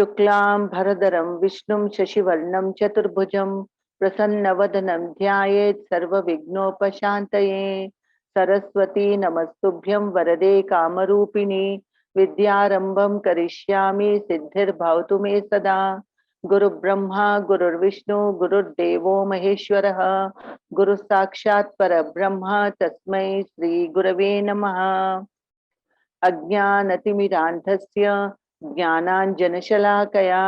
शुक्लां भरधरं विष्णुं शशिवर्णं चतुर्भुजं प्रसन्नवदनं ध्यायेत् सर्वविघ्नोपशान्तये। सरस्वती नमस्तुभ्यं वरदे कामरूपिणी विद्यारंभं करिष्यामि सिद्धिर्भवतु मे सदा। गुरुब्रह्मा गुरुर्विष्णु गुरुर्देवो महेश्वरः गुरु साक्षात् परब्रह्म तस्मै श्री गुरवे नमः। अज्ञानतिमिरान्धस्य ज्ञानाञ्जनशलाकया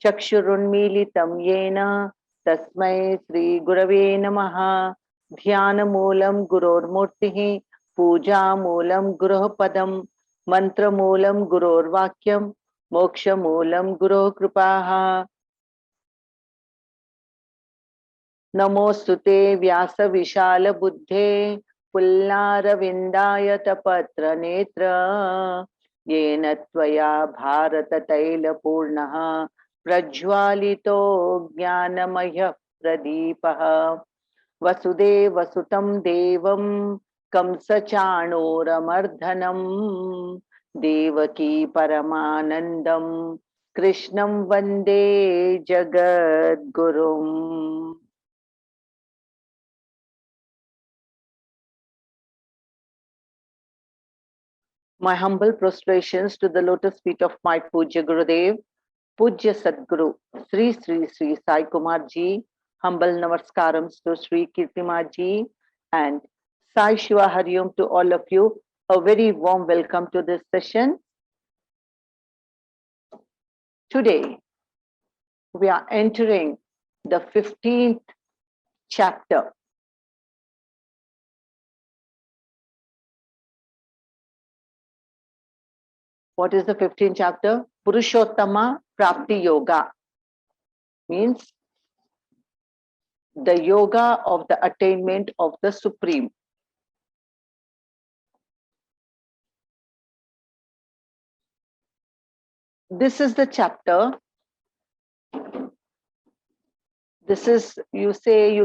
चक्षुरुन्मीलितं येन तस्मै श्री गुरवे नमः। ध्यानमूलं गुरोर्मूर्तिः पूजामूलं गुरोः पदं मंत्रमूलं गुरोर्वाक्यं मोक्षमूलं गुरोः कृपाः। नमोस्तुते व्यासविशालबुद्धे पुल्लारविन्दायतपत्रनेत्र येन त्वया भारततैलपूर्णः प्रज्वालितो ज्ञानमयः प्रदीपः। वसुदेवसुतं देवं कंसचाणूरमर्दनं देवकी परमानन्दं कृष्णं वन्दे जगद्गुरुम्। My humble prostrations to the lotus feet of my Pujya Gurudev, Pujya Sadguru, Sri Sri Sri Sai Kumar Ji. Humble namaskarams to Sri Kirtima Ji and Sai Shiva Hari Om to all of you. A very warm welcome to this session. Today, we are entering the 15th chapter. What is the 15th chapter? Purushottama Prapti Yoga. Means the yoga of the attainment of the Supreme. This is the chapter. This is, you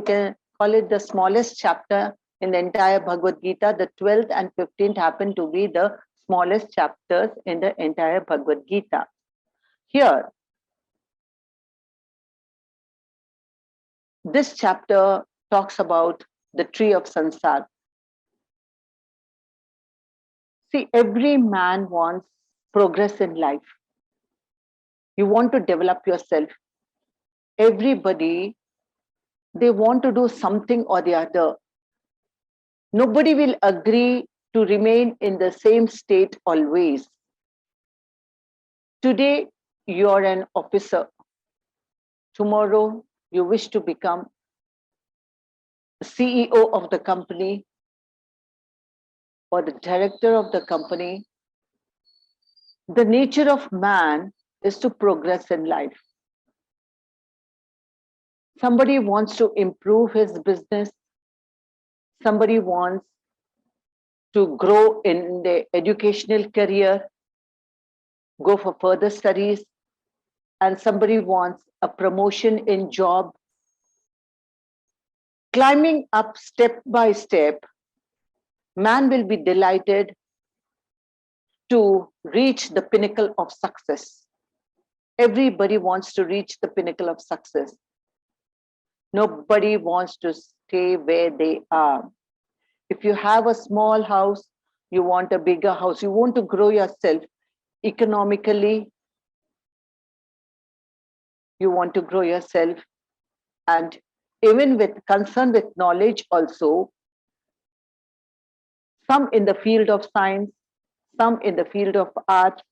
can call it the smallest chapter in the entire Bhagavad Gita. The 12th and 15th happen to be the smallest chapters in the entire Bhagavad Gita. Here, this chapter talks about the tree of samsara. See, every man wants progress in life. You want to develop yourself. Everybody, they want to do something or the other. Nobody will agree to remain in the same state always. Today, you're an officer. Tomorrow, you wish to become CEO of the company or the director of the company. The nature of man is to progress in life. Somebody wants to improve his business. Somebody wants to grow in the educational career, go for further studies, and somebody wants a promotion in job. Climbing up step by step, man will be delighted to reach the pinnacle of success. Everybody wants to reach the pinnacle of success. Nobody wants to stay where they are. If you have a small house, you want a bigger house. You want to grow yourself economically. You want to grow yourself, and even with concern with knowledge also, some in the field of science, some in the field of art,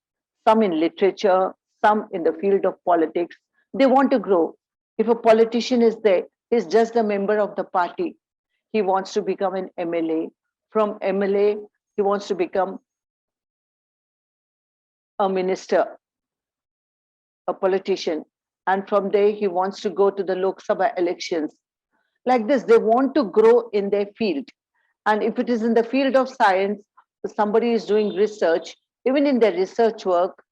some in literature, some in the field of politics. They want to grow. If a politician is there, he's just a member of the party. He wants to become an MLA. From MLA, he wants to become a minister, a politician. And from there, he wants to go to the Lok Sabha elections. Like this, they want to grow in their field. And if it is in the field of science, somebody is doing research, even in their research work,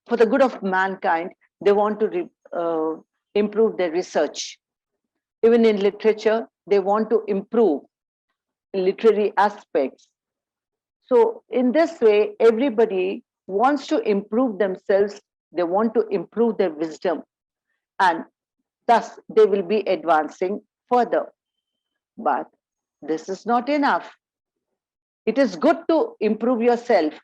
for the good of mankind, they want to improve their research. Even in literature, they want to improve literary aspects. So in this way, everybody wants to improve themselves They want to improve their wisdom, and thus they will be advancing further. But this is not enough. It is good to improve yourself.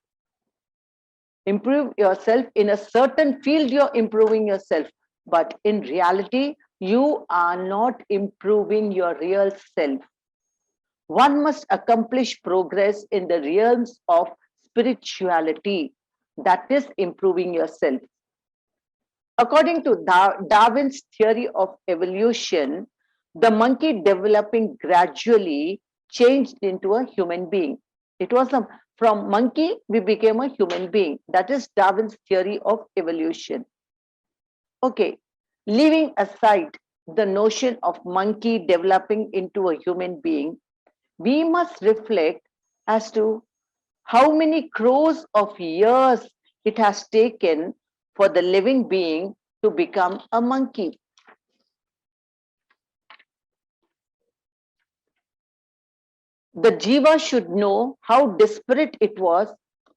Improve yourself in a certain field, you're improving yourself. But in reality, you are not improving your real self. One must accomplish progress in the realms of spirituality. That is improving yourself. According to Darwin's theory of evolution, the monkey developing gradually changed into a human being. It was from monkey, we became a human being. That is Darwin's theory of evolution. Okay, leaving aside the notion of monkey developing into a human being, we must reflect as to how many crores of years it has taken for the living being to become a monkey. The jiva should know how desperate it was,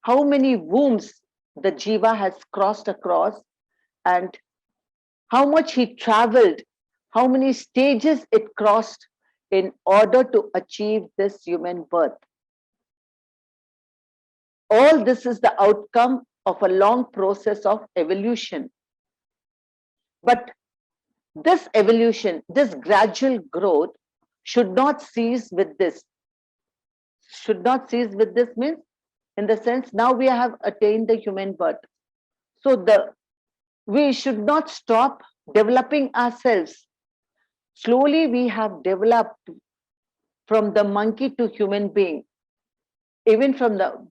how many wombs the jiva has crossed across, and how much he traveled, how many stages it crossed in order to achieve this human birth. All this is the outcome of a long process of evolution. But this evolution, this gradual growth should not cease with this. Should not cease with this means, in the sense, now we have attained the human birth. So we should not stop developing ourselves. Slowly we have developed from the monkey to human being. Even from the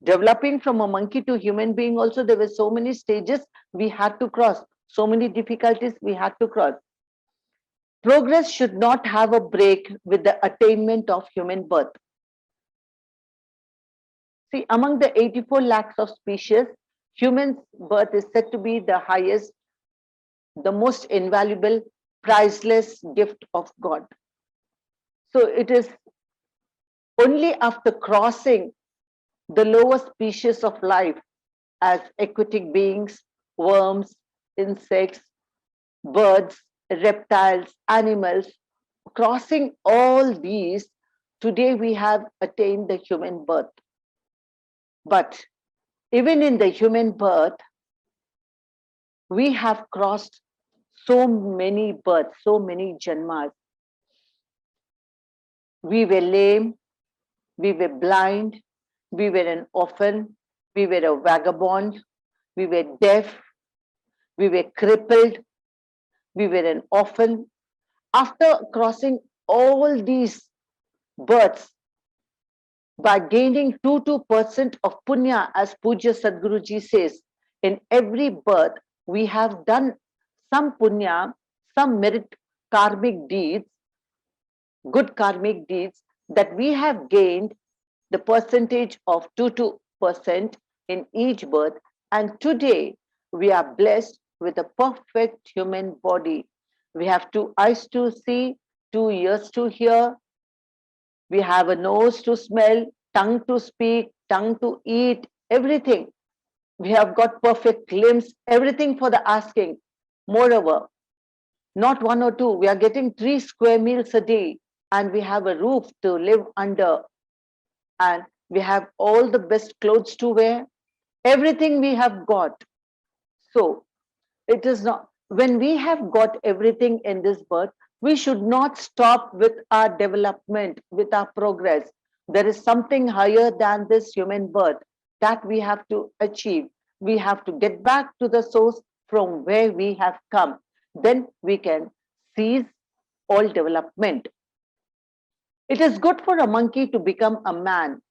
developing from a monkey to human being also, there were so many stages we had to cross, so many difficulties we had to cross. Progress should not have a break with the attainment of human birth. See, among the 84 lakhs of species, human birth is said to be the highest, the most invaluable, priceless gift of God. So it is only after crossing the lower species of life as aquatic beings, worms, insects, birds, reptiles, animals, crossing all these, today we have attained the human birth. But even in the human birth, we have crossed so many births, so many janmas. We were lame, we were blind, we were an orphan, we were a vagabond, we were deaf, we were crippled, we were an orphan. After crossing all these births, by gaining 2% of punya, as Puja Sadhguruji says, in every birth, we have done some punya, some merit karmic deeds, good karmic deeds, that we have gained the percentage of 2% in each birth. And today we are blessed with a perfect human body. We have 2 eyes to see, 2 ears to hear. We have a nose to smell, tongue to speak, tongue to eat, everything. We have got perfect limbs, everything for the asking. Moreover, not 1 or 2, we are getting 3 square meals a day, and we have a roof to live under, and we have all the best clothes to wear. Everything we have got. So it is not, when we have got everything in this birth, we should not stop with our development, with our progress. There is something higher than this human birth that we have to achieve. We have to get back to the source from where we have come. Then we can seize all development. It is good for a monkey to become a man,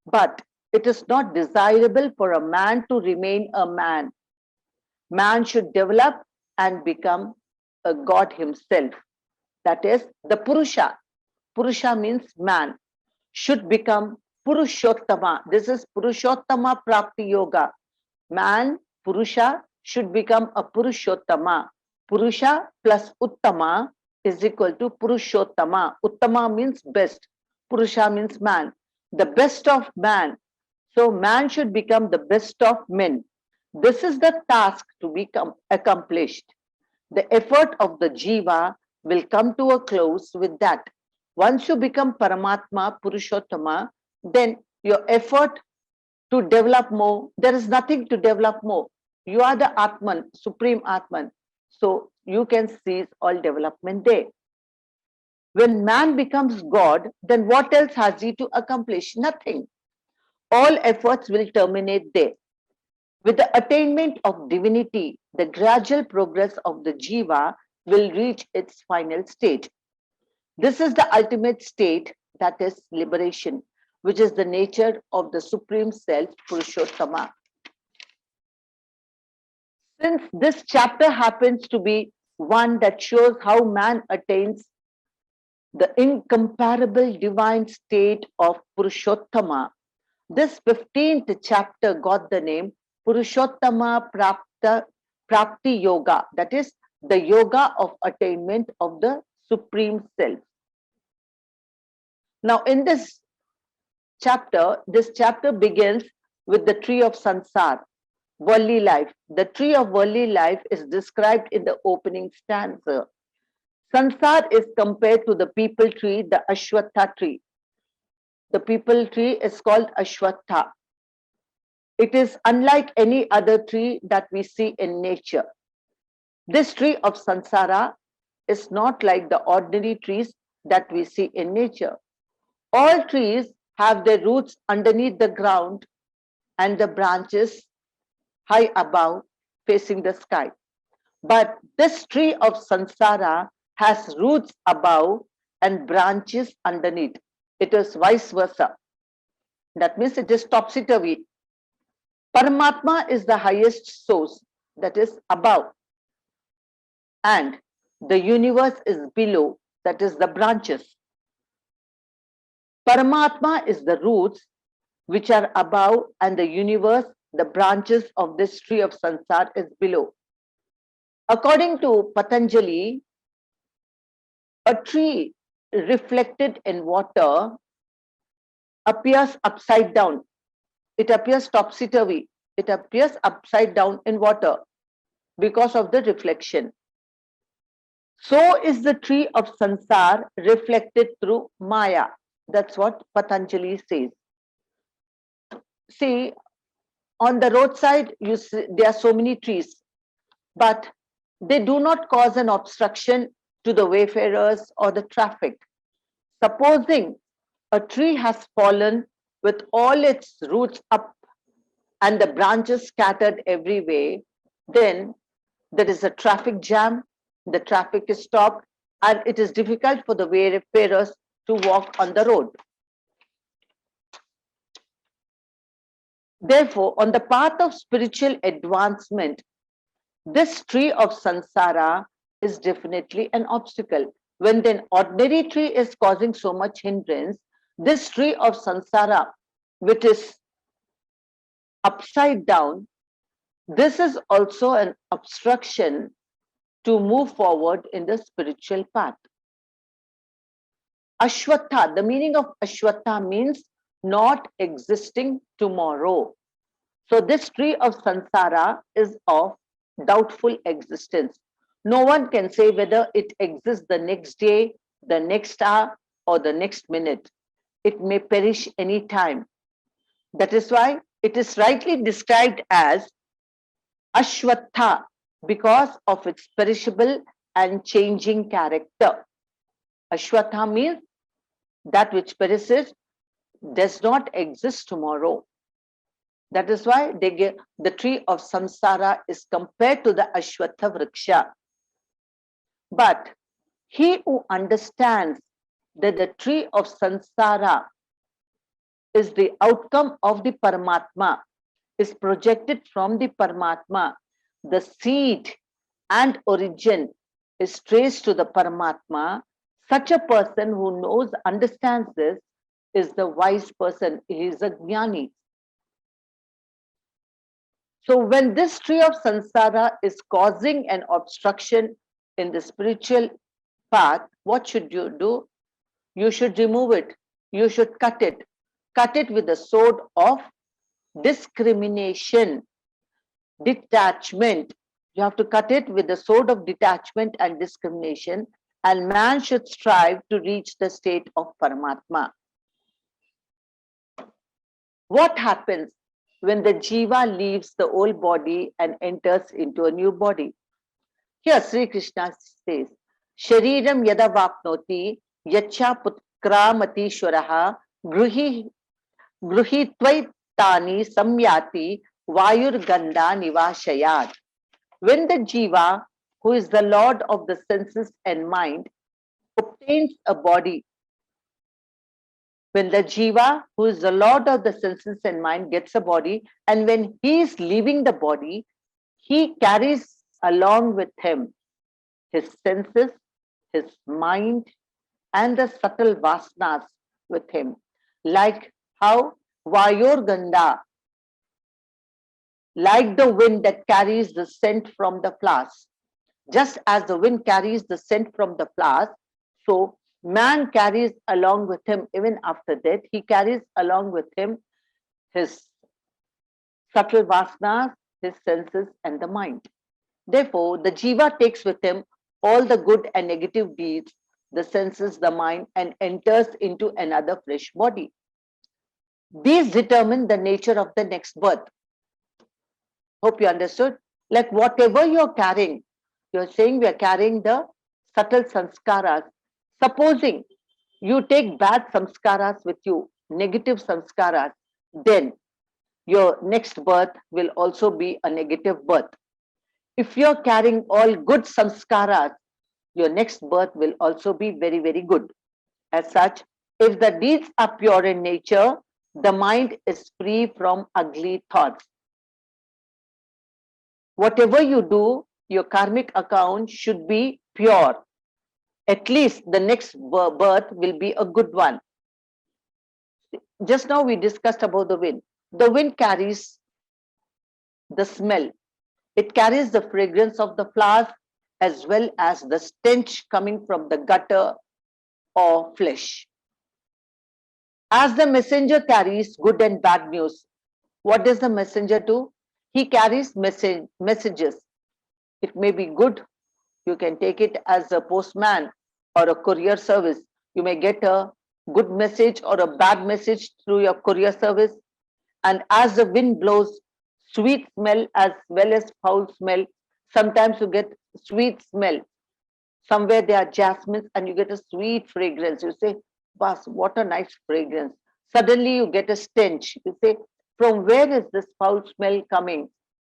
but it is not desirable for a man to remain a man. Man should develop and become a God himself. That is, the Purusha. Purusha means man. Should become Purushottama. This is Purushottama Prapti Yoga. Man, Purusha, should become a Purushottama. Purusha plus Uttama is equal to Purushottama. Uttama means best. Purusha means man. The best of man. So man should become the best of men. This is the task to be accomplished. The effort of the jiva will come to a close with that. Once you become Paramatma, Purushottama, then your effort to develop more, there is nothing to develop more. You are the Atman, Supreme Atman. So you can cease all development there. When man becomes God, then what else has he to accomplish? Nothing. All efforts will terminate there. With the attainment of divinity, the gradual progress of the jiva will reach its final state. This is the ultimate state, that is liberation, which is the nature of the Supreme Self, Purushottama. Since this chapter happens to be one that shows how man attains the incomparable divine state of Purushottama, this 15th chapter got the name Purushottama Prapti Yoga, that is the yoga of attainment of the Supreme Self. Now in this chapter begins with the tree of Sansar, worldly life. The tree of worldly life is described in the opening stanza. Sansar is compared to the people tree, the Ashwatha tree. The people tree is called Ashwatha. It is unlike any other tree that we see in nature. This tree of Sansara is not like the ordinary trees that we see in nature. All trees have their roots underneath the ground and the branches high above, facing the sky. But this tree of Sansara has roots above and branches underneath. It is vice versa. That means it is topsy-turvy. Paramatma is the highest source, that is above, and the universe is below, that is the branches. Paramatma is the roots which are above, and the universe, the branches of this tree of Sansar, is below. According to Patanjali, a tree reflected in water appears upside down. It appears topsy-turvy. It appears upside down in water because of the reflection. So is the tree of Sansar reflected through Maya. That's what Patanjali says. See, on the roadside, you see, there are so many trees, but they do not cause an obstruction to the wayfarers or the traffic. Supposing a tree has fallen with all its roots up and the branches scattered every way, then there is a traffic jam, the traffic is stopped, and it is difficult for the wayfarers to walk on the road. Therefore, on the path of spiritual advancement, this tree of Sansara is definitely an obstacle. When an ordinary tree is causing so much hindrance, this tree of Sansara, which is upside down, this is also an obstruction to move forward in the spiritual path. Ashwatha, the meaning of Ashwatha means not existing tomorrow. So this tree of Sansara is of doubtful existence. No one can say whether it exists the next day, the next hour, or the next minute. It may perish any time. That is why it is rightly described as Ashwatha, because of its perishable and changing character. Ashwatha means that which perishes, does not exist tomorrow. That is why the tree of Samsara is compared to the Ashwatha Vriksha. But he who understands that the tree of Sansara is the outcome of the Paramatma, is projected from the Paramatma, the seed and origin is traced to the Paramatma, such a person who knows, understands this, is the wise person. He is a jnani. So when this tree of Sansara is causing an obstruction in the spiritual path, what should you do? You should remove it. You should cut it. Cut it with the sword of discrimination. detachment. You have to cut it with the sword of detachment and discrimination, and man should strive to reach the state of Paramatma. What happens when the jiva leaves the old body and enters into a new body? Here Sri Krishna says, Shariram 𝘤𝘕𝘂𝑚𝑡𝑒 𝘕𝑒₀ 𝘠𝑡𝑣𝑒 samyati 𝘤𝘰𝘩𝘦𝘳𝑎𝑡. When the jiva, who is the lord of the senses and mind, obtains a body, when the jiva, who is the lord of the senses and mind, gets a body, and when he is leaving the body, he carries along with him his senses, his mind, and the subtle vasanas with him. Like how 𝘴𝘰𝘩𝘦𝘳, like the wind that carries the scent from the flowers. Just as the wind carries the scent from the flowers, so man carries along with him, even after death, he carries along with him his subtle vasanas, his senses, and the mind. Therefore, the jiva takes with him all the good and negative deeds, the senses, the mind, and enters into another fresh body. These determine the nature of the next birth. Hope you understood. Like whatever you're carrying, you're saying we are carrying the subtle samskaras. Supposing you take bad samskaras with you, negative samskaras, then your next birth will also be a negative birth. If you're carrying all good samskaras, your next birth will also be very, very good. As such, if the deeds are pure in nature, the mind is free from ugly thoughts. Whatever you do, your karmic account should be pure. At least the next birth will be a good one. Just now we discussed about the wind. The wind carries the smell. It carries the fragrance of the flowers as well as the stench coming from the gutter or flesh. As the messenger carries good and bad news, what does the messenger do? He carries messages. It may be good. You can take it as a postman or a courier service. You may get a good message or a bad message through your courier service. And as the wind blows, sweet smell as well as foul smell. Sometimes you get sweet smell. Somewhere there are jasmines and you get a sweet fragrance. You say, "Boss, what a nice fragrance." Suddenly you get a stench. You say, "From where is this foul smell coming?"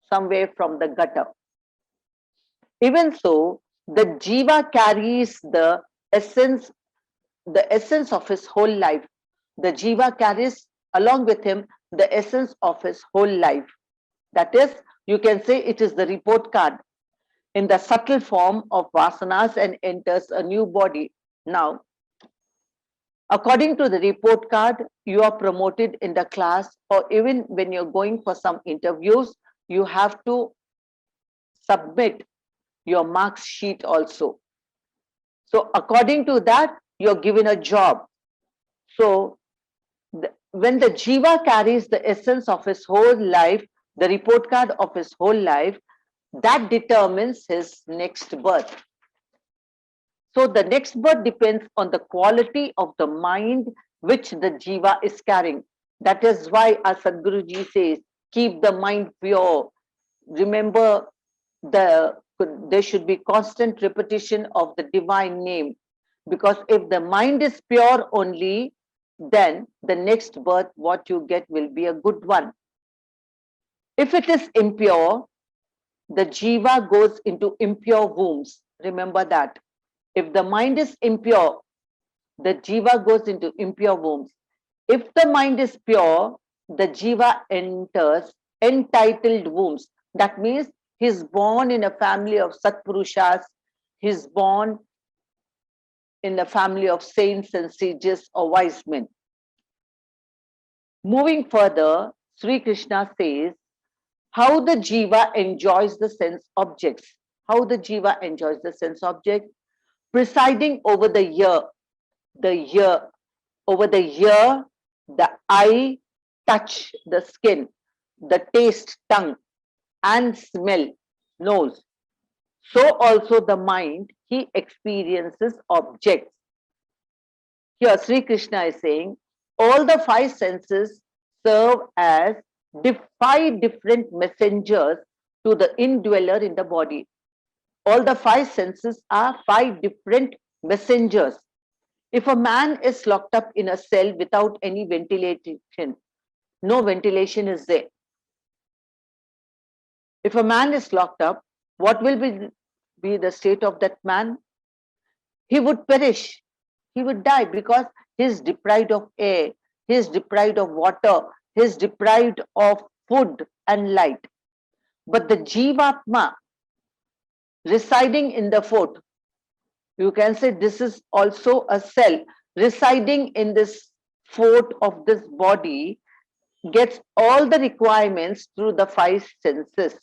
Somewhere from the gutter. Even so, the jiva carries the essence of his whole life. The jiva carries along with him the essence of his whole life. That is, you can say it is the report card in the subtle form of vasanas and enters a new body. Now, according to the report card, you are promoted in the class, or even when you're going for some interviews, you have to submit your marks sheet also. So according to that, you're given a job. So when the jiva carries the essence of his whole life, the report card of his whole life, that determines his next birth. So the next birth depends on the quality of the mind which the jiva is carrying. That is why our Sadhguruji says, keep the mind pure. Remember, there should be constant repetition of the divine name, because if the mind is pure only, then the next birth what you get will be a good one. If it is impure, the jiva goes into impure wombs. Remember that. If the mind is impure, the jiva goes into impure wombs. If the mind is pure, the jiva enters entitled wombs. That means he is born in a family of Satpurushas. He is born in a family of saints and sages or wise men. Moving further, Sri Krishna says how the jiva enjoys the sense objects. How the jiva enjoys the sense objects. Presiding over the ear, over the ear, the eye, touch, the skin, the taste, tongue, and smell, nose. So also the mind, he experiences objects. Here Sri Krishna is saying, all the five senses serve as five different messengers to the indweller in the body. All the five senses are five different messengers. If a man is locked up in a cell without any ventilation, no ventilation is there. If a man is locked up, what will be the state of that man? He would perish. He would die because he is deprived of air, he is deprived of water, he is deprived of food and light. But the Jivatma residing in the foot, you can say this is also a cell residing in this foot of this body, gets all the requirements through the five senses.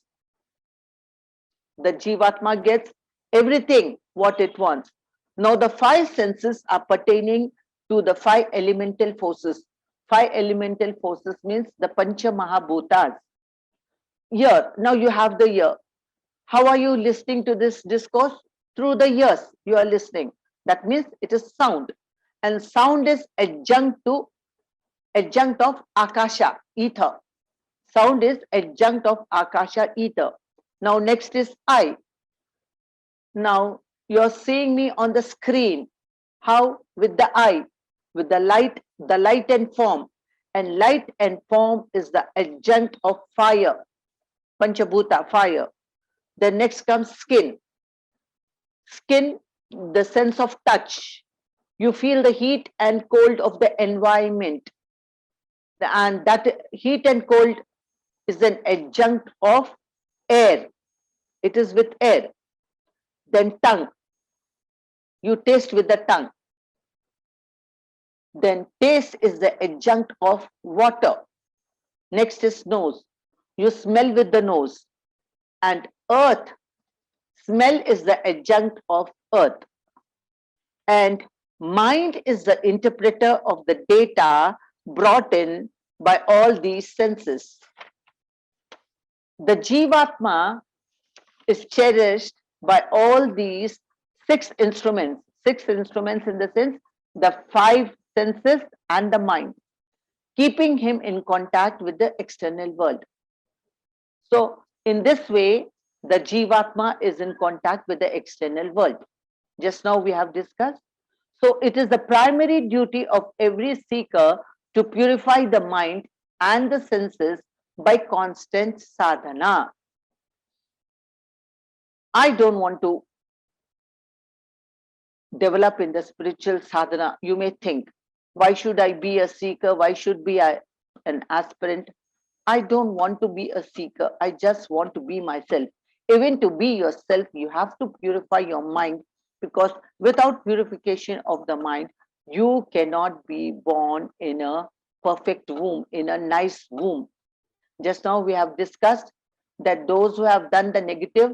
The Jivatma gets everything what it wants. Now the five senses are pertaining to the five elemental forces. Five elemental forces means the Pancha Mahabhutas. Ear, now you have the ear. How are you listening to this discourse? Through the ears you are listening. That means it is sound. And sound is adjunct of Akasha, ether. Sound is adjunct of Akasha, ether. Now next is eye. Now you're seeing me on the screen. How? With the eye, with the light and form. And light and form is the adjunct of fire, Panchabhuta, fire. Then next comes skin. Skin, the sense of touch. You feel the heat and cold of the environment. And that heat and cold is an adjunct of air. It is with air. Then tongue. You taste with the tongue. Then taste is the adjunct of water. Next is nose. You smell with the nose. And earth. Smell is the adjunct of earth. And mind is the interpreter of the data brought in by all these senses. The Jivatma is cherished by all these six instruments. Six instruments in the sense, the five senses and the mind, keeping him in contact with the external world. So in this way, the Jivatma is in contact with the external world. Just now we have discussed. So it is the primary duty of every seeker to purify the mind and the senses by constant sadhana. I don't want to develop in the spiritual sadhana. You may think, why should I be a seeker? Why should be an aspirant? I don't want to be a seeker. I just want to be myself. Even to be yourself, you have to purify your mind, because without purification of the mind, you cannot be born in a perfect womb, in a nice womb. Just now we have discussed that those who have done the negative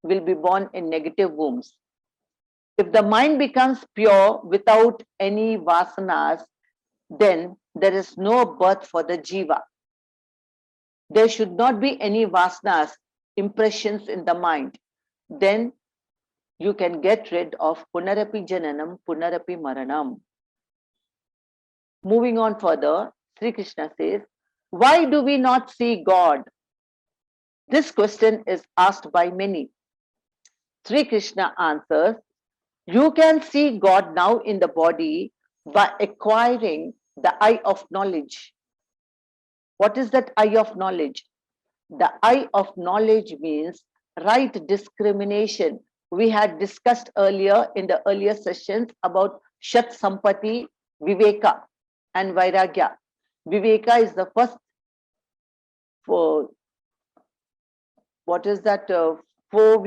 will be born in negative wombs. If the mind becomes pure without any vasanas, then there is no birth for the jiva. There should not be any vasanas, impressions in the mind. Then you can get rid of punarapi jananam, punarapi maranam. Moving on further, Sri Krishna says, why do we not see God? This question is asked by many. Sri Krishna answers, you can see God now in the body by acquiring the eye of knowledge. What is that eye of knowledge? The eye of knowledge means right discrimination. We had discussed earlier in the earlier sessions about Shat Sampati, Viveka and Vairagya. Viveka is the first for what is that four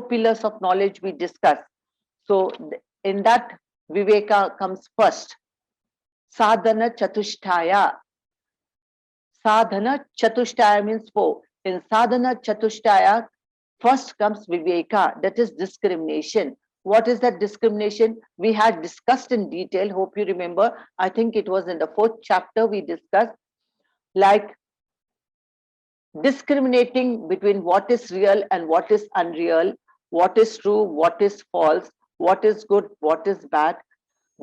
pillars of knowledge we discussed. So in that, Viveka comes first. Sadhana Chatushtaya. Sadhana Chatushtaya means four. In Sadhana Chatushtaya, first comes Viveka, that is discrimination. What is that discrimination? We had discussed in detail, hope you remember. I think it was in the 4th chapter we discussed. Like discriminating between what is real and what is unreal, what is true, what is false, what is good, what is bad,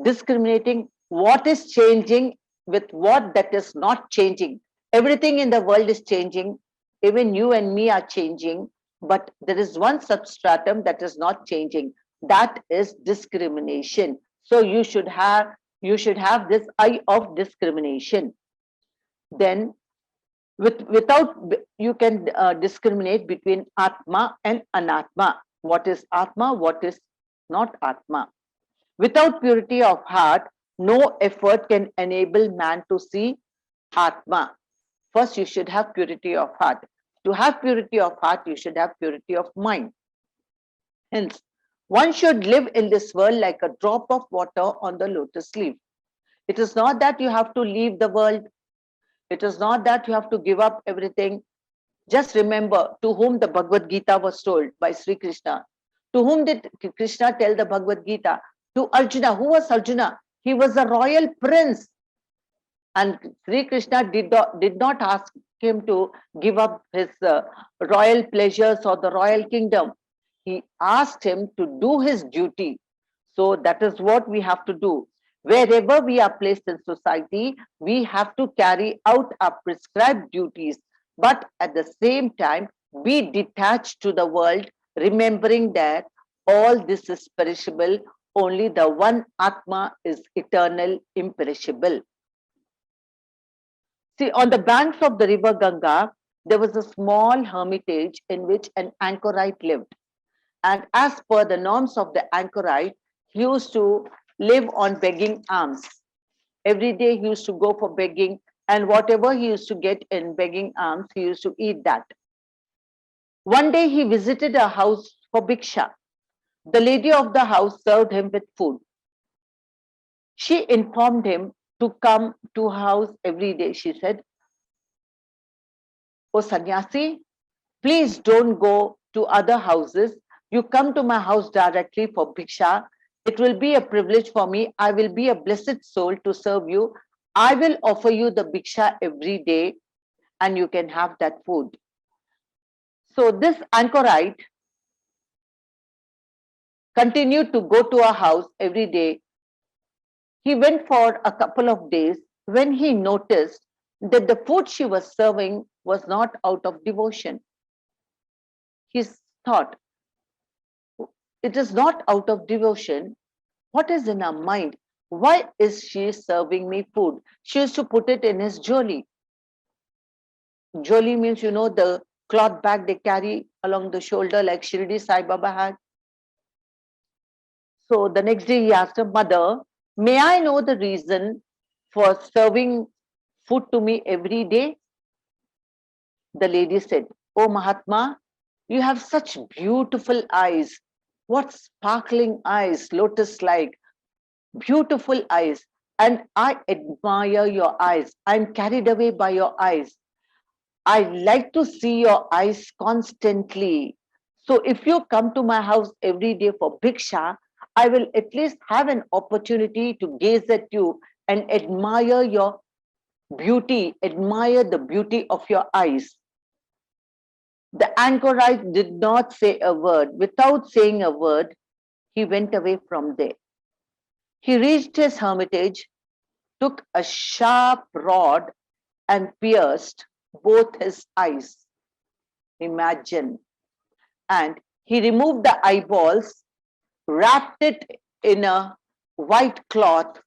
discriminating what is changing with what that is not changing. Everything in the world is changing, even you and me are changing, but there is one substratum that is not changing. That is discrimination. So you should have this eye of discrimination. Then without, you can discriminate between Atma and Anatma. What is Atma, what is not Atma. Without purity of heart, no effort can enable man to see Atma. First, you should have purity of heart. To have purity of heart, you should have purity of mind. Hence, one should live in this world like a drop of water on the lotus leaf. It is not that you have to leave the world. It is not that you have to give up everything. Just remember to whom the Bhagavad Gita was told by Sri Krishna. To whom did Krishna tell the Bhagavad Gita? To Arjuna. Who was Arjuna? He was a royal prince. And Sri Krishna did not ask him to give up his royal pleasures or the royal kingdom. He asked him to do his duty. So that is what we have to do. Wherever we are placed in society, we have to carry out our prescribed duties, but at the same time, be detached to the world, remembering that all this is perishable, only the one Atma is eternal, imperishable. See, on the banks of the river Ganga, there was a small hermitage in which an anchorite lived. And as per the norms of the anchorite, he used to live on begging alms. Every day he used to go for begging, and whatever he used to get in begging alms, he used to eat that. One day he visited a house for bhiksha. The lady of the house served him with food. She informed him to come to her house every day. She said, "Oh sannyasi, please don't go to other houses. You come to my house directly for bhiksha. It will be a privilege for me. I will be a blessed soul to serve you. I will offer you the bhiksha every day and you can have that food." So this anchorite continued to go to her house every day. He went for a couple of days when he noticed that the food she was serving was not out of devotion. He thought, it is not out of devotion. What is in her mind? Why is she serving me food? She used to put it in his 𝘸𝘰. 𝘸𝘰 means, you know, the cloth bag they carry along the shoulder like Shirdi Sai Baba had. So the next day he asked her, "Mother, may I know the reason for serving food to me every day?" The lady said, "Oh Mahatma, you have such beautiful eyes. What sparkling eyes, lotus-like, beautiful eyes. And I admire your eyes. I'm carried away by your eyes. I like to see your eyes constantly. So if you come to my house every day for bhiksha, I will at least have an opportunity to gaze at you and admire your beauty, admire the beauty of your eyes." The anchorite did not say a word. Without saying a word, he went away from there. He reached his hermitage, took a sharp rod and pierced both his eyes. Imagine. And he removed the eyeballs, wrapped it in a white cloth.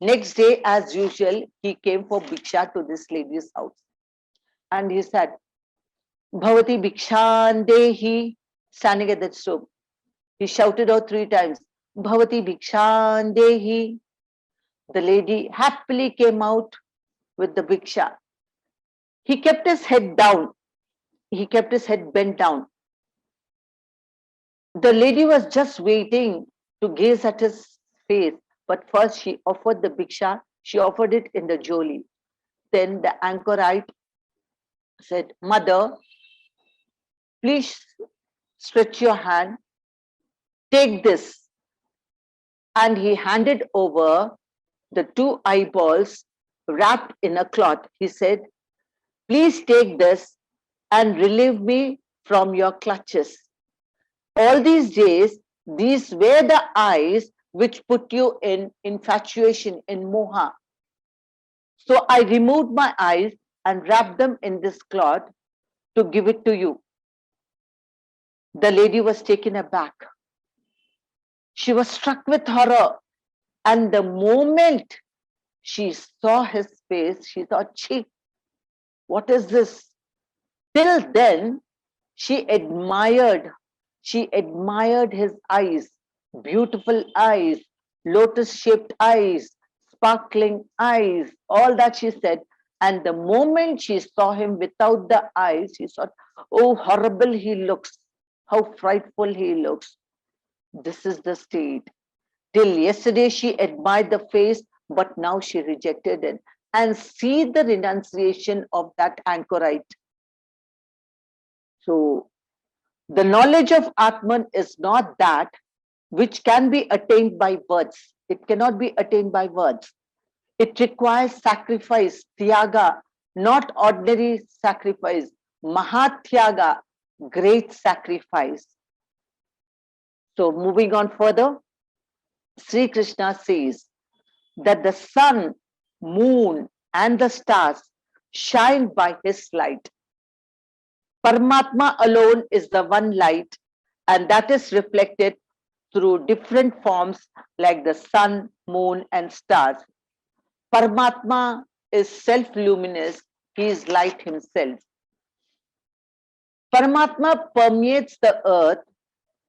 Next day, as usual, he came for bhiksha to this lady's house. And he said, "Bhavati bhikshan dehi," standing at that stove. He shouted out 3 times, "Bhavati bhikshan dehi." The lady happily came out with the bhiksha. He kept his head down. He kept his head bent down. The lady was just waiting to gaze at his face. But first she offered the bhiksha. She offered it in the 𝘸𝘰. Then the anchorite said, "Mother, please stretch your hand. Take this." And he handed over the 2 eyeballs wrapped in a cloth. He said, "Please take this and relieve me from your clutches. All these days, these were the eyes which put you in infatuation, in moha. So I removed my eyes and wrapped them in this cloth to give it to you. The lady was taken aback. She was struck with horror. And the moment she saw his face, she thought, "Chee, what is this?" Till then, she admired his eyes, beautiful eyes, lotus-shaped eyes, sparkling eyes, all that she said. And the moment she saw him without the eyes, she thought, "Oh, horrible he looks, how frightful he looks." This is the state. Till yesterday, she admired the face, but now she rejected it. And see the renunciation of that anchorite. So, the knowledge of Atman is not that which can be attained by words. It cannot be attained by words. It requires sacrifice, tyaga, not ordinary sacrifice, mahatyaga, great sacrifice. So moving on further, Sri Krishna says that the sun, moon, and the stars shine by his light. Paramatma alone is the one light, and that is reflected through different forms like the sun, moon, and stars. Paramatma is self-luminous, he is light himself. Paramatma permeates the earth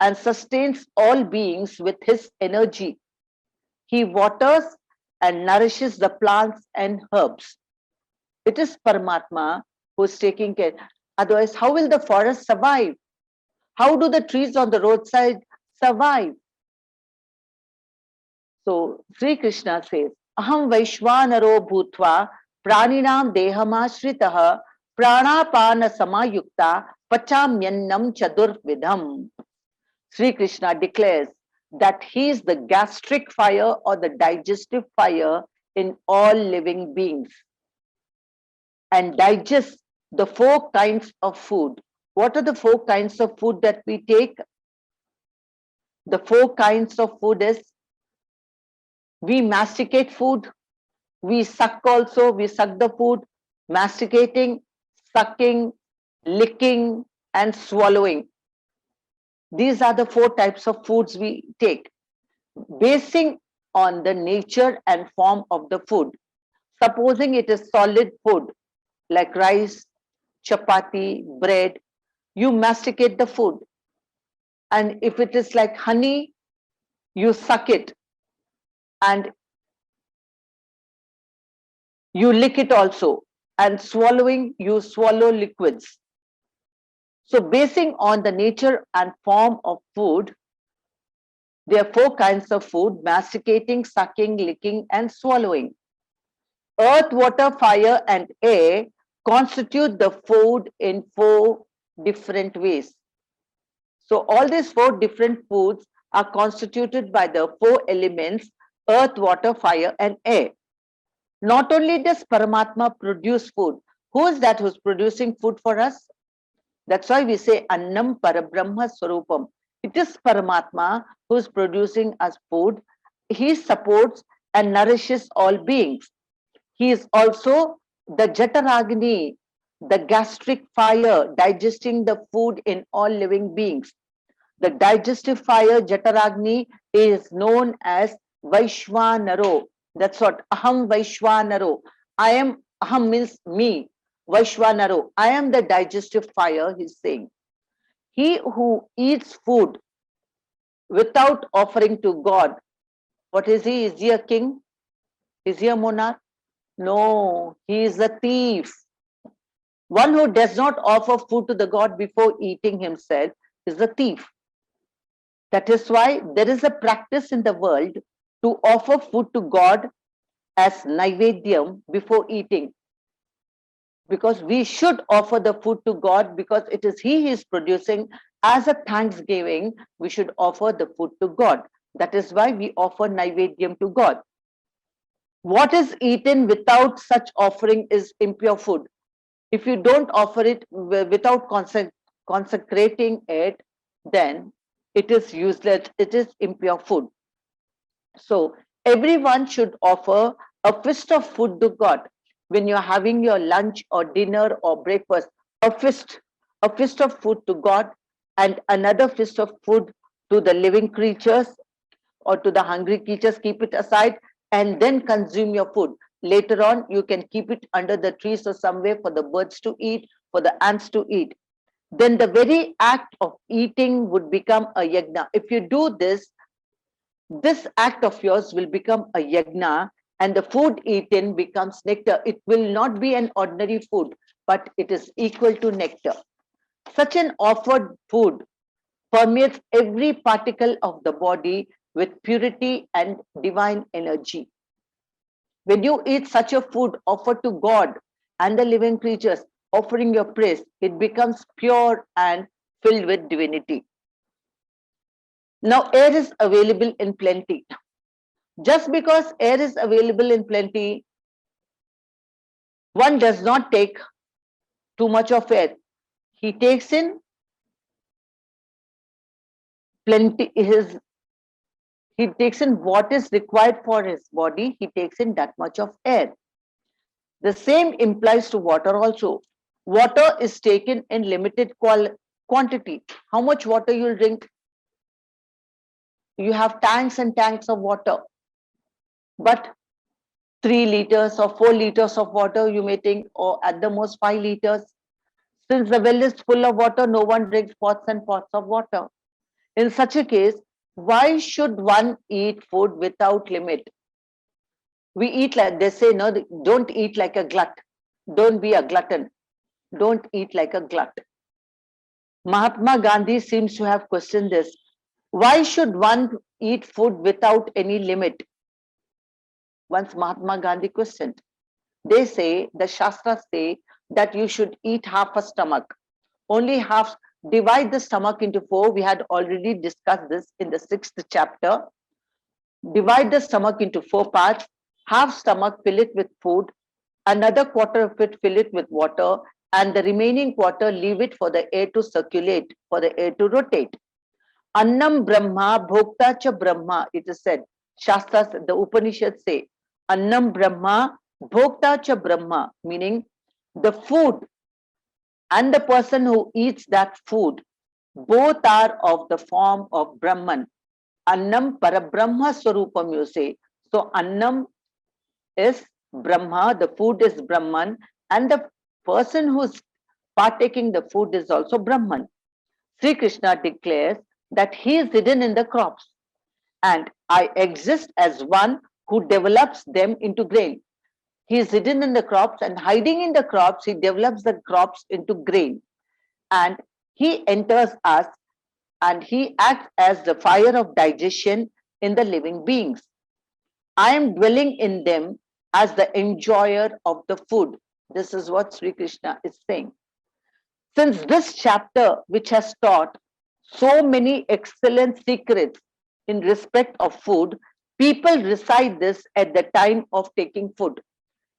and sustains all beings with his energy. He waters and nourishes the plants and herbs. It is Paramatma who is taking care. Otherwise, how will the forest survive? How do the trees on the roadside survive? So Sri Krishna says, "Aham 𝘰𝘓𝘕𝘪𝘴 𝘠𝑒𝑛 प्राणिनां देहमाश्रितः प्राणापान samayukta pachamyannam chadurvidham." Sri Krishna declares that he is the gastric fire or the digestive fire in all living beings and digests the 4 kinds of food. What are the 4 kinds of food that we take? The 4 kinds of food is, we masticate food, we suck also, we suck the food, masticating, sucking, licking, and swallowing. These are the 4 types of foods we take, basing on the nature and form of the food. Supposing it is solid food, like rice, chapati, bread, you masticate the food. And if it is like honey, you suck it and you lick it also. And swallowing, you swallow liquids. So basing on the nature and form of food, there are 4 kinds of food: masticating, sucking, licking, and swallowing. Earth, water, fire, and air constitute the food in 4 different ways. So all these 4 different foods are constituted by the 4 elements: earth, water, fire, and air. Not only does Paramatma produce food, who is that who's producing food for us? That's why we say Annam Parabrahma Swarupam. It is Paramatma who is producing us food. He supports and nourishes all beings. He is also the 𝘗𝘪𝑎𝑔𝑛𝑖, the gastric fire, digesting the food in all living beings. The digestive fire, 𝘗𝘪𝑎𝑔𝑛𝑖, is known as 𝑣𝑖𝑠⁄𝑤𝑎𝑛𝑎roh. That's what Aham 𝑣𝑖s⁄𝑤𝑎𝑛𝑎roh. I am, Aham means me. 𝑣𝑖s⁄𝑤𝑎𝑛𝑎roh. I am the digestive fire, he's saying. He who eats food without offering to God, what is he? Is he a king? Is he a monarch? No, he is a thief. One who does not offer food to the God before eating himself is a thief. That is why there is a practice in the world to offer food to God as naivedyam before eating. Because we should offer the food to God, because it is He is producing. As a thanksgiving, we should offer the food to God. That is why we offer naivedyam to God. What is eaten without such offering is impure food. If you don't offer it without consecrating it, then it is useless, it is impure food. So everyone should offer a fist of food to God. When you're having your lunch or dinner or breakfast, a fist of food to God, and another fist of food to the living creatures or to the hungry creatures. Keep it aside and then consume your food. Later on, you can keep it under the trees or somewhere for the birds to eat, for the ants to eat. Then the very act of eating would become a yajna. If you do this, this act of yours will become a yajna, and the food eaten becomes nectar. It will not be an ordinary food, but it is equal to nectar. Such an offered food permeates every particle of the body with purity and divine energy. When you eat such a food offered to God and the living creatures, offering your praise, it becomes pure and filled with divinity. Now, air is available in plenty. Just because air is available in plenty, one does not take too much of air. He takes in plenty, he takes in what is required for his body, he takes in that much of air. The same implies to water also. Water is taken in limited quantity. How much water you'll drink? You have tanks and tanks of water, but 3 liters or 4 liters of water you may take, or at the most 5 liters. Since the well is full of water, no one drinks pots and pots of water. In such a case, why should one eat food without limit? We eat like they say, no, don't eat like a glut. Don't be a glutton. Don't eat like a glut. Mahatma Gandhi seems to have questioned this. Why should one eat food without any limit? Once Mahatma Gandhi questioned. They say, the Shastras say that you should eat half a stomach. Only half. Divide the stomach into 4. We had already discussed this in the 6th chapter. Divide the stomach into 4 parts. Half stomach fill it with food. Another quarter of it fill it with water. And the remaining quarter leave it for the air to circulate, for the air to rotate. Annam Brahma Bhokta cha Brahma, it is said. Shastras, the Upanishads say, Annam Brahma Bhokta cha Brahma, meaning the food and the person who eats that food, both are of the form of Brahman. Annam Parabrahma Swarupam, you say. So Annam is Brahma, the food is Brahman, and the person who's partaking the food is also Brahman. Sri Krishna declares that he is hidden in the crops, and I exist as one who develops them into grain. He is hidden in the crops, and hiding in the crops, he develops the crops into grain. And he enters us, and he acts as the fire of digestion in the living beings. I am dwelling in them as the enjoyer of the food. This is what Sri Krishna is saying. Since this chapter, which has taught so many excellent secrets in respect of food, people recite this at the time of taking food.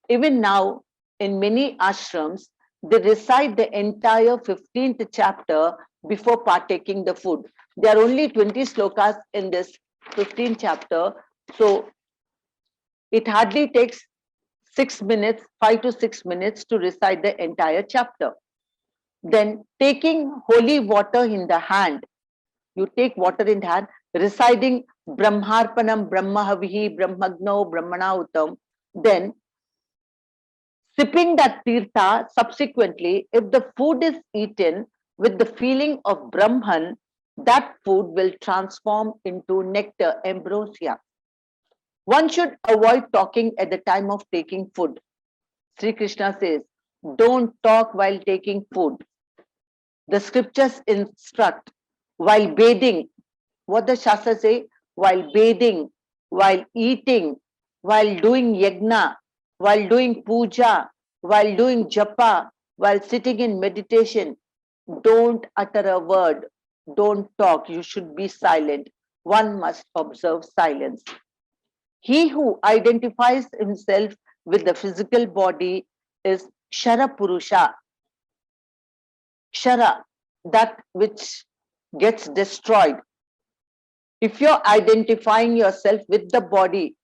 Even now, in many ashrams, they recite the entire 15th chapter before partaking the food. There are only 20 slokas in this 15th chapter, so it hardly takes 6 minutes, 5 to 6 minutes to recite the entire chapter. Then taking holy water in the hand, you take water in hand, reciting Brahmarpanam, Brahmahavihi, Brahmagno, Brahmanautam, then sipping that tirtha subsequently, if the food is eaten with the feeling of Brahman, that food will transform into nectar, ambrosia. One should avoid talking at the time of taking food. Sri Krishna says, don't talk while taking food. The scriptures instruct, while bathing, what the Shastra say, while bathing, while eating, while doing yajna, while doing puja, while doing japa, while sitting in meditation, don't utter a word, don't talk, you should be silent. One must observe silence. He who identifies himself with the physical body is Kshara Purusha, Kshara, that which gets destroyed. If you're identifying yourself with the body,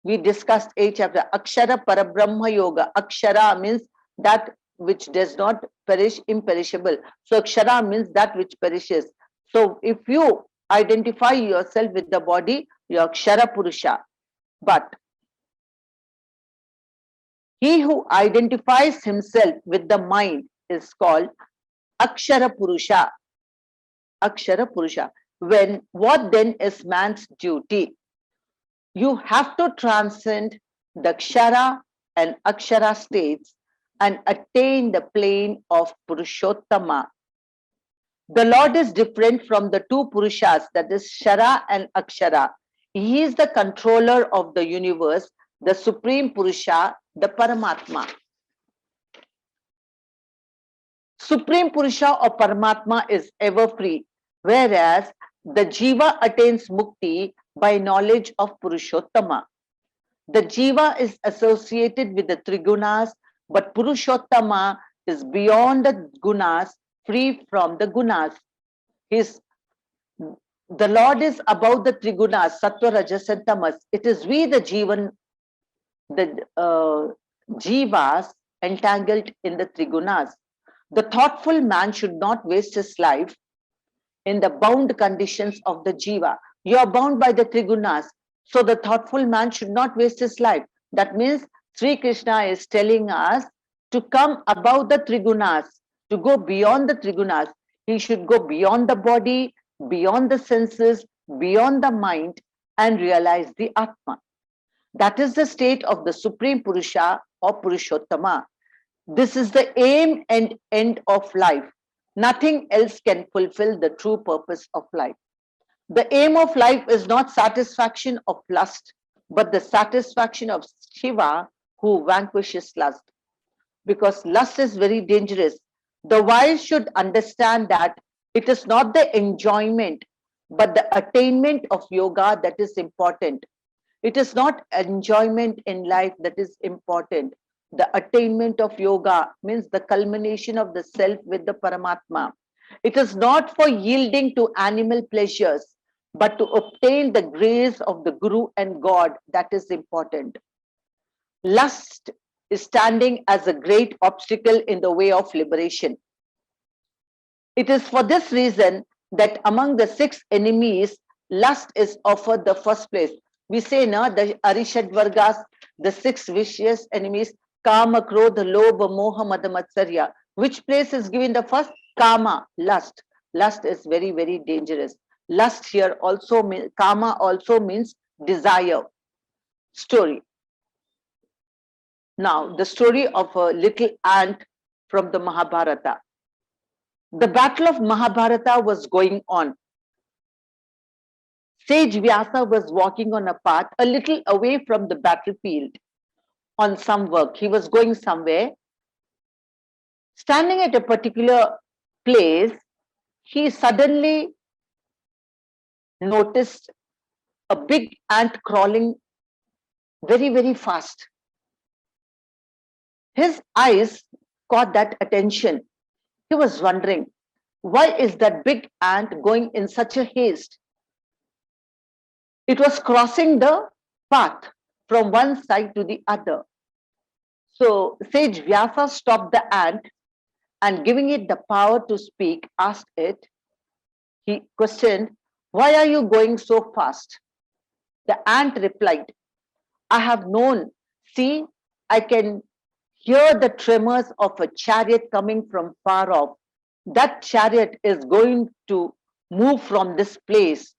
we discussed 8th chapter, Akshara Parabrahma Yoga. Akshara means that which does not perish, imperishable. So Akshara means that which perishes. So if you identify yourself with the body, you're Akshara Purusha. But he who identifies himself with the mind is called Akshara Purusha. Akshara Purusha. What then is man's duty? You have to transcend the Kshara and Akshara states and attain the plane of Purushottama. The Lord is different from the two Purushas, that is Kshara and Akshara. He is the controller of the universe, the Supreme Purusha, the Paramatma. Supreme Purusha or Paramatma is ever free, whereas the Jiva attains Mukti by knowledge of Purushottama. The Jiva is associated with the Trigunas, but Purushottama is beyond the Gunas, free from the Gunas. The Lord is above the Trigunas, Sattva, Rajas and Tamas. It is we, the Jivas, entangled in the Trigunas. The thoughtful man should not waste his life in the bound conditions of the Jiva. You are bound by the Trigunas. So the thoughtful man should not waste his life. That means Sri Krishna is telling us to come above the Trigunas, to go beyond the Trigunas. He should go beyond the body, beyond the senses, beyond the mind, and realize the Atma. That is the state of the Supreme Purusha or Purushottama. This is the aim and end of life. Nothing else can fulfill the true purpose of life. The aim of life is not satisfaction of lust, but the satisfaction of Shiva, who vanquishes lust. Because lust is very dangerous. The wise should understand that it is not the enjoyment, but the attainment of yoga that is important. It is not enjoyment in life that is important. The attainment of yoga means the culmination of the self with the Paramatma. It is not for yielding to animal pleasures, but to obtain the grace of the Guru and God that is important. Lust is standing as a great obstacle in the way of liberation. It is for this reason that among the 6 enemies, lust is offered the first place. We say, no, the Arishad Vargas, the 6 vicious enemies, Kama, Krodha, Lobha, Moha, Mada, Matsarya. Which place is given the first? Kama, lust. Lust is very, very dangerous. Lust here also means, Kama also means desire. Story. Now, the story of a little ant from the Mahabharata. The battle of Mahabharata was going on. Sage Vyasa was walking on a path a little away from the battlefield on some work. He was going somewhere. Standing at a particular place, he suddenly noticed a big ant crawling very, very fast. His eyes caught that attention. He was wondering, why is that big ant going in such a haste? It was crossing the path from one side to the other. So Sage Vyasa stopped the ant and, giving it the power to speak, asked it. He questioned, why are you going so fast? The ant replied, I have known, see, I can hear the tremors of a chariot coming from far off. That chariot is going to move from this place.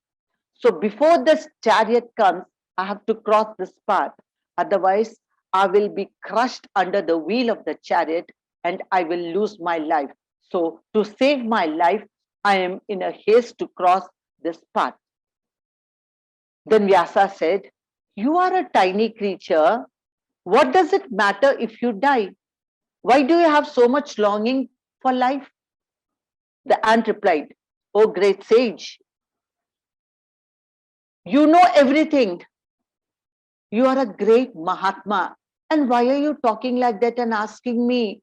So before this chariot comes, I have to cross this path. Otherwise, I will be crushed under the wheel of the chariot and I will lose my life. So to save my life, I am in a haste to cross this path. Then Vyasa said, you are a tiny creature. What does it matter if you die? Why do you have so much longing for life? The ant replied, oh great sage, you know everything. You are a great Mahatma. And why are you talking like that and asking me?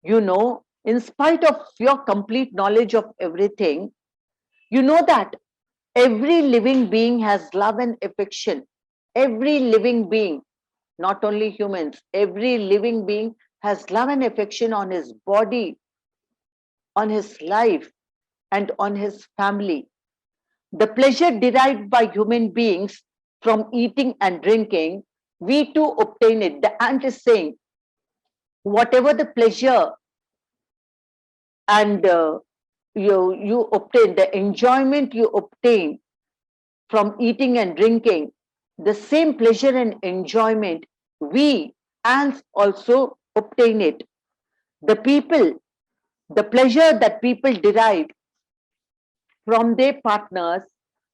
You know, in spite of your complete knowledge of everything, you know that every living being has love and affection. Every living being, not only humans, every living being has love and affection on his body, on his life, and on his family. The pleasure derived by human beings from eating and drinking, we too obtain it. The ant is saying, whatever the pleasure and you obtain, the enjoyment you obtain from eating and drinking, the same pleasure and enjoyment, we ants also obtain it. The pleasure that people derive from their partners,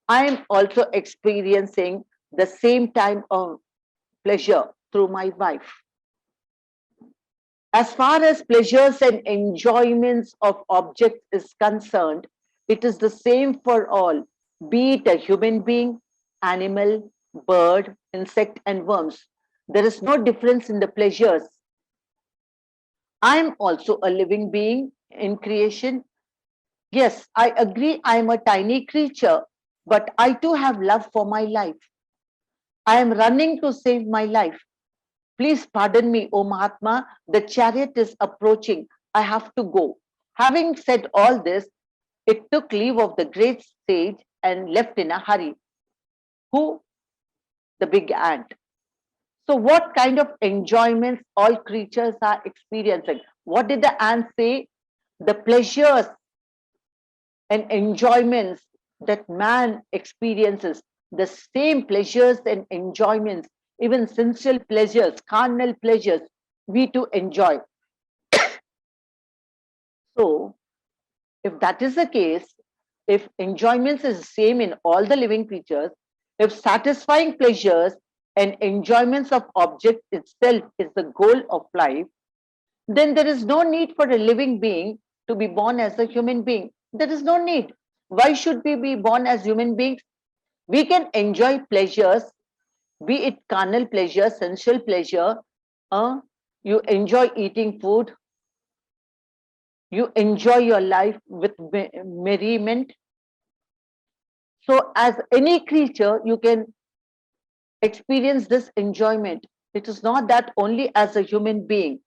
I am also experiencing the same time of pleasure through my wife. As far as pleasures and enjoyments of objects is concerned, it is the same for all, be it a human being, animal, bird, insect, and worms. There is no difference in the pleasures. I am also a living being in creation. Yes, I agree, I am a tiny creature, but I too have love for my life. I am running to save my life. Please pardon me, O Mahatma, the chariot is approaching. I have to go. Having said all this, it took leave of the great sage and left in a hurry. Who? The big ant. So what kind of enjoyments all creatures are experiencing? What did the ant say? The pleasures and enjoyments that man experiences, the same pleasures and enjoyments, even sensual pleasures, carnal pleasures, we too enjoy. So, if that is the case, if enjoyments is the same in all the living creatures, if satisfying pleasures and enjoyments of objects itself is the goal of life, then there is no need for a living being to be born as a human being. There is no need. Why should we be born as human beings? We can enjoy pleasures, be it carnal pleasure, sensual pleasure. You enjoy eating food. You enjoy your life with merriment. So as any creature, you can experience this enjoyment. It is not that only as a human being.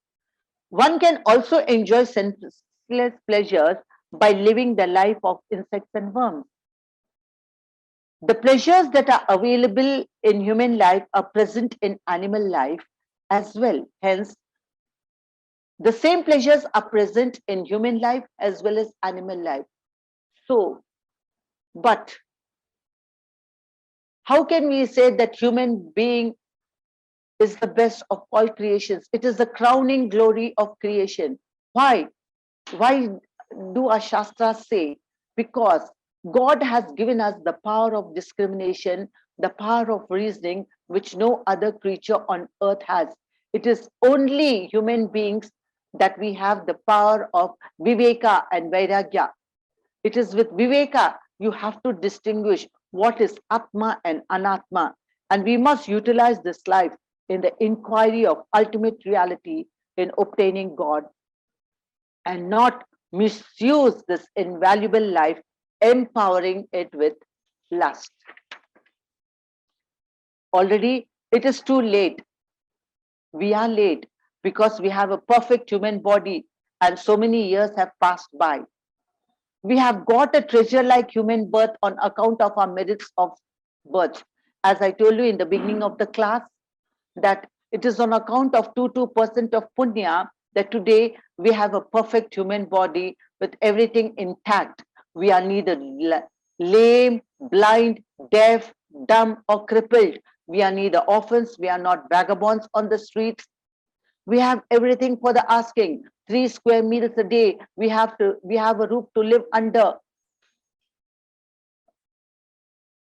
One can also enjoy senseless pleasures by living the life of insects and worms. The pleasures that are available in human life are present in animal life as well. Hence, the same pleasures are present in human life as well as animal life. So, but how can we say that human being is the best of all creations? It is the crowning glory of creation. Why? Why do our Shastras say? Because God has given us the power of discrimination, the power of reasoning, which no other creature on earth has. It is only human beings that we have the power of viveka and vairagya. It is with viveka you have to distinguish what is atma and anatma, and we must utilize this life in the inquiry of ultimate reality in obtaining God, and not misuse this invaluable life, empowering it with lust. Already it is too late. We are late because we have a perfect human body and so many years have passed by. We have got a treasure like human birth on account of our merits of birth. As I told you in the beginning of the class, that it is on account of 2% of punya that today we have a perfect human body with everything intact. We are neither lame, blind, deaf, dumb, or crippled. We are neither orphans, we are not vagabonds on the streets. We have everything for the asking. 3 square meals a day. We have a roof to live under.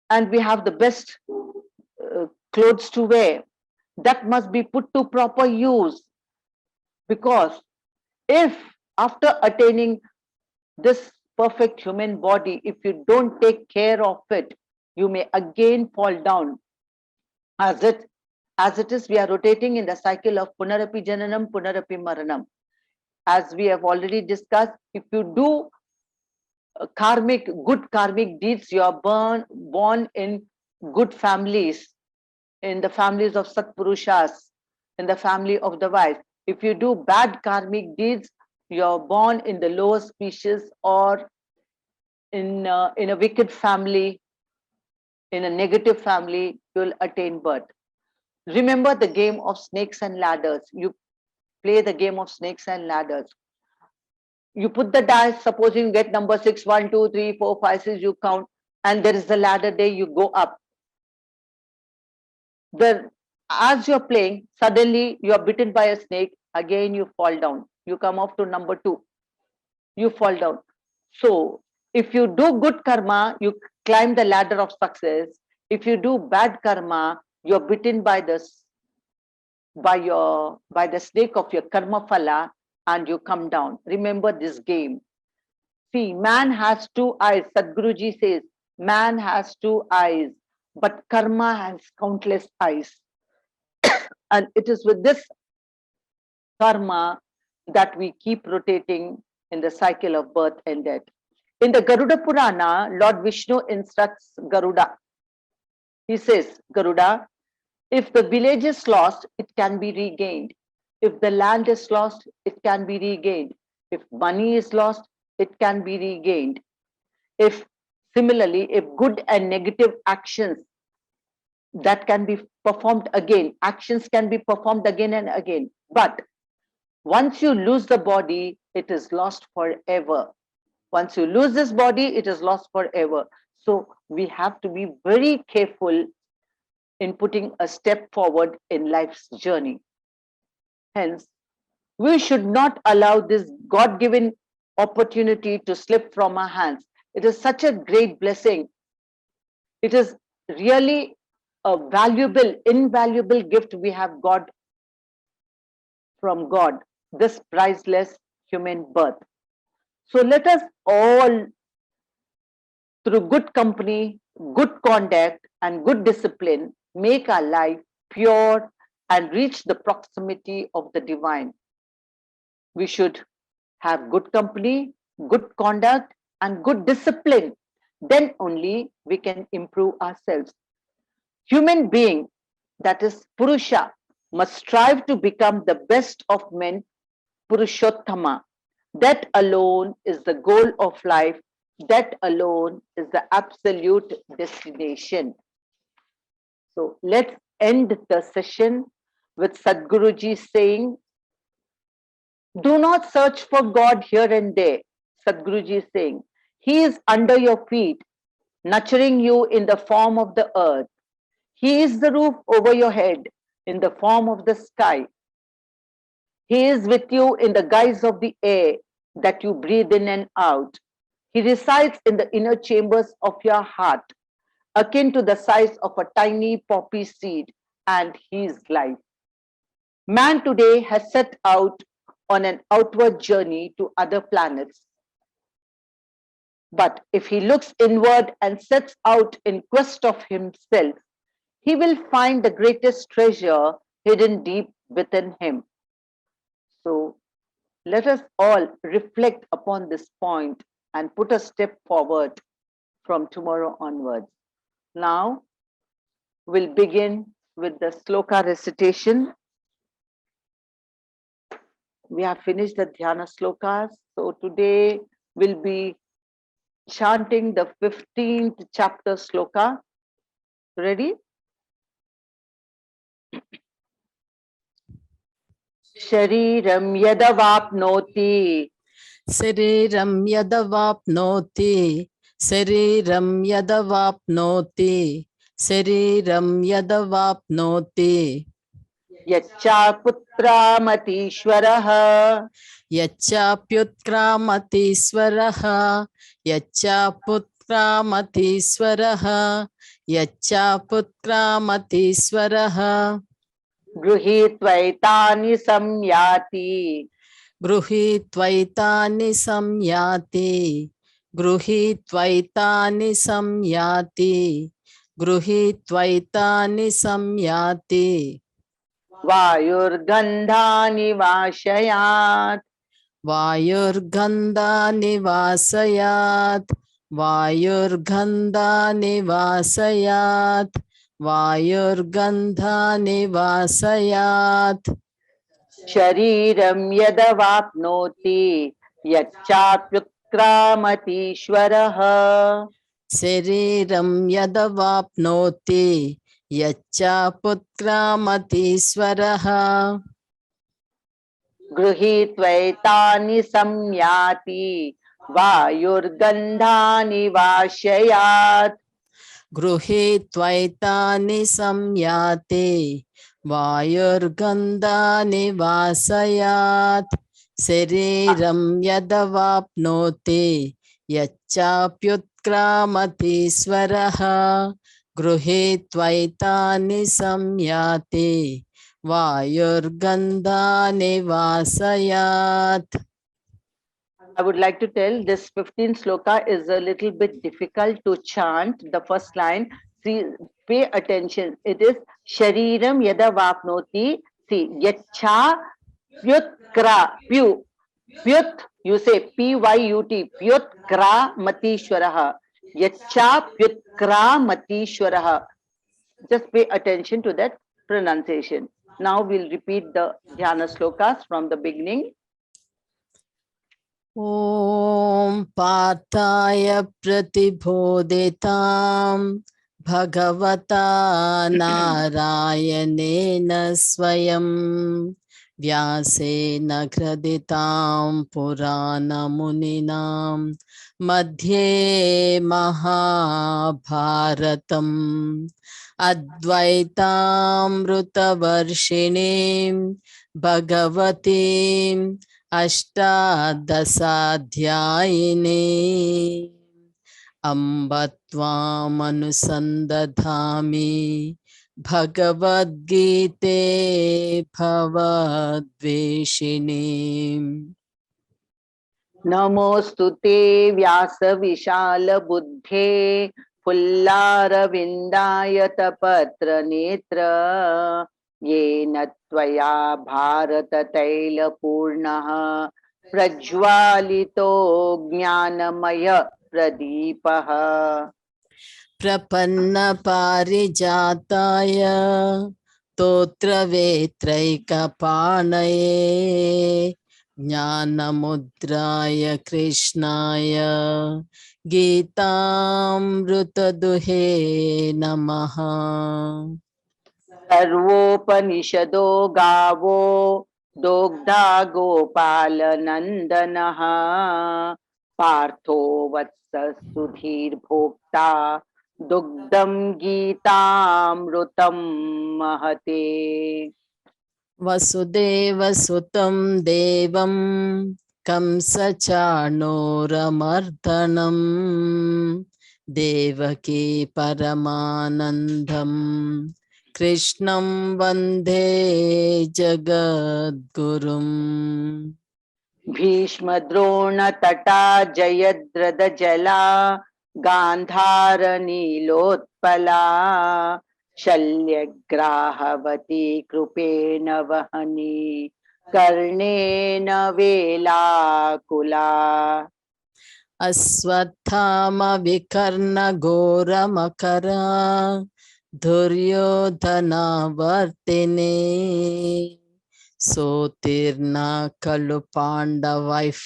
And we have the best clothes to wear. That must be put to proper use. Because if after attaining this perfect human body, if you don't take care of it, you may again fall down. As it is, we are rotating in the cycle of punarapi jananam, punarapi maranam. as we have already discussed, if you do good karmic deeds, you are born in good families, in the families of Satpurushas, in the family of the wise. If you do bad karmic deeds, you are born in the lower species or in a wicked family, in a negative family, you will attain birth. Remember the game of snakes and ladders. You play the game of snakes and ladders. You put the dice, supposing you get number 6, 1, 2, 3, 4, 5, 6, you count, and there is the ladder there, you go up. As you're playing, suddenly you are bitten by a snake, again you fall down. You come up to number 2, you fall down. So if you do good karma, you climb the ladder of success. If you do bad karma, you're bitten by the snake of your karma phala and you come down. Remember this game. See, man has 2 eyes. Sadhguruji says, man has 2 eyes, but karma has countless eyes. And it is with this karma that we keep rotating in the cycle of birth and death. In the Garuda Purana, Lord Vishnu instructs Garuda. He says, Garuda, if the village is lost, it can be regained. If the land is lost, it can be regained. If money is lost, it can be regained. Similarly, if good and negative actions that can be performed again, actions can be performed again and again. But once you lose the body, it is lost forever. Once you lose this body, it is lost forever. So we have to be very careful in putting a step forward in life's journey. Hence, we should not allow this God-given opportunity to slip from our hands. It is such a great blessing. It is really a valuable, invaluable gift we have got from God, this priceless human birth. So let us all, through good company, good conduct, and good discipline, make our life pure and reach the proximity of the divine. We should have good company, good conduct, and good discipline. Then only we can improve ourselves. Human being, that is Purusha, must strive to become the best of men, Purushottama. That alone is the goal of life. That alone is the absolute destination. So let's end the session with Sadhguruji saying, do not search for God here and there. Sadhguruji is saying, He is under your feet, nurturing you in the form of the earth. He is the roof over your head in the form of the sky. He is with you in the guise of the air that you breathe in and out. He resides in the inner chambers of your heart, akin to the size of a tiny poppy seed, and He is life. Man today has set out on an outward journey to other planets. But if he looks inward and sets out in quest of himself, he will find the greatest treasure hidden deep within him. So let us all reflect upon this point and put a step forward from tomorrow onwards. Now we'll begin with the sloka recitation. We have finished the dhyana slokas. So today we'll be chanting the 15th chapter sloka. Ready? Shariram 𝘤𝘩𝘢𝘐 Shariram 𝘤𝘩𝘢𝘐 Shariram 𝘤𝘩𝘢𝘐 Shariram 𝘤𝘩𝘢𝘐 यच्चापुत्रामतीश्वरः यच्चाप्युत्क्रामतीश्वरः यच्चापुत्क्रामतीश्वरः यच्चापुत्क्रामतीश्वरः गृहीत्वैतानि संयाति गृहीत्वैतानि संयाति गृहीत्वैतानि संयाति गृहीत्वैतानि संयाति वायुर्गन्धानि वाशयात् वायुर्गन्धानिवासयात् वायुर्गन्धानिवासयात् वायुर्गन्धानिवासयात् शरीरं यदवाप्नोति यच्चाप्युत्क्रामतीश्वरः शरीरं यदवाप्नोति यच्चाप्युत्क्रामतीश्वरः गृहीत्वैतानि संयाति वायुर्गन्धानि वाशयात् गृहीत्वैतानि संयाते वायुर्गन्धानि वासयात् शरीरं यदवाप्नोति यच्चाप्युत्क्रामतीश्वरः गृहीत्वैतानि संयाते वायुर्गन्धानि वासयात्. I would like to tell this 15th sloka is a little bit difficult to chant. The first line, see, pay attention. It is Shariram Yada Vapnoti. See, Yacha Pyutkra Pyu. Pyut, you say P-Y-U-T. Pyutkra Matishwaraha. Yacha Pyutkra Matishwaraha. Just pay attention to that pronunciation. Now we'll repeat the Dhyana slokas from the beginning. ॐ पार्थाय प्रतिबोधितां भगवता नारायणेन स्वयं व्यासेन ग्रथितां पुराणमुनिना मध्ये महाभारतम् अद्वैतामृतवर्षिणीं भगवतीं अष्टादशाध्यायिनी अम्ब त्वामनुसन्दधामि भगवद्गीते भवद्वेषिणीम् नमोऽस्तु ते व्यासविशालबुद्धे फुल्लारविन्दायतपत्रनेत्र येन त्वया भारततैलपूर्णः प्रज्वालितो ज्ञानमय प्रदीपः प्रपन्नपारिजाताय स्तोत्रवेत्रैकपाणये ज्ञानमुद्राय कृष्णाय गीतामृतदुहे नमः। सर्वोपनिषदो गावो दोग्धा गोपालनन्दनः पार्थो वत्सस्तुधीर्भोक्ता दुग्धं गीतामृतं महते। वसुदेवसुतं देवं कंसचाणूरमर्दनं देवकी परमानन्दं कृष्णं वन्दे जगद्गुरुम्। भीष्मद्रोणतटा जयद्रथजला गान्धारनीलोत्पला शल्यग्राहवती कृपेण वहनी कर्णेन वेलाकुला। अश्वत्थामविकर्णघोरमकरा दुर्योधनावर्तिने सोतीर्णा खलु पाण्डवैः